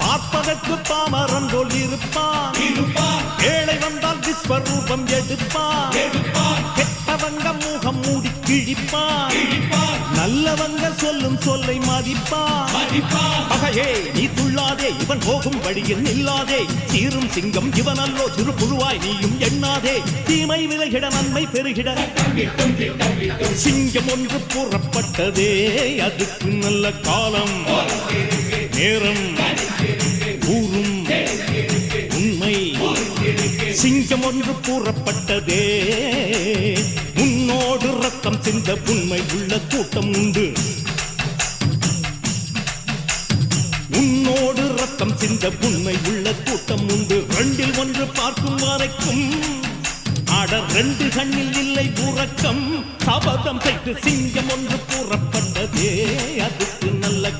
பார்ப்பதற்கு பாமரன் போல் இருப்பான், ஏழை வந்தால் விஸ்வரூபம் எடுப்பான், கெட்டவங்க முகம் மூடி கிழிப்பான், நல்லவங்க சொல்லும் சொல்லை மதிப்பான். பகையே நீ துள்ளாதே, இவன் போகும் வழியில் நில்லாதே, சீரும் சிங்கம் இவன் அல்லோ, சிறு புழுவாய் நீயும் எண்ணாதே, தீமை விலகிட நன்மை பெருகிட சிங்கம் ஒன்று கூறப்பட்டதே, அதுக்கு நல்ல காலம் நேரம் ஊரும் உண்மை. சிங்கம் ஒன்று கூறப்பட்டதே, உன்னோடு ரத்தம் சிந்த உண்மை உள்ள கூட்டம் உண்டு, உன்னோடு ரத்தம் சிந்த உண்மை உள்ள கூட்டம் உண்டு. ரெண்டில் ஒன்று பார்க்கும் வரைக்கும் ஆட ரெண்டு கண்ணில் இல்லை உறக்கம், சபதம் செய்து சிங்கம் ஒன்று கூறப்பட்டதே, அதுக்கு நல்ல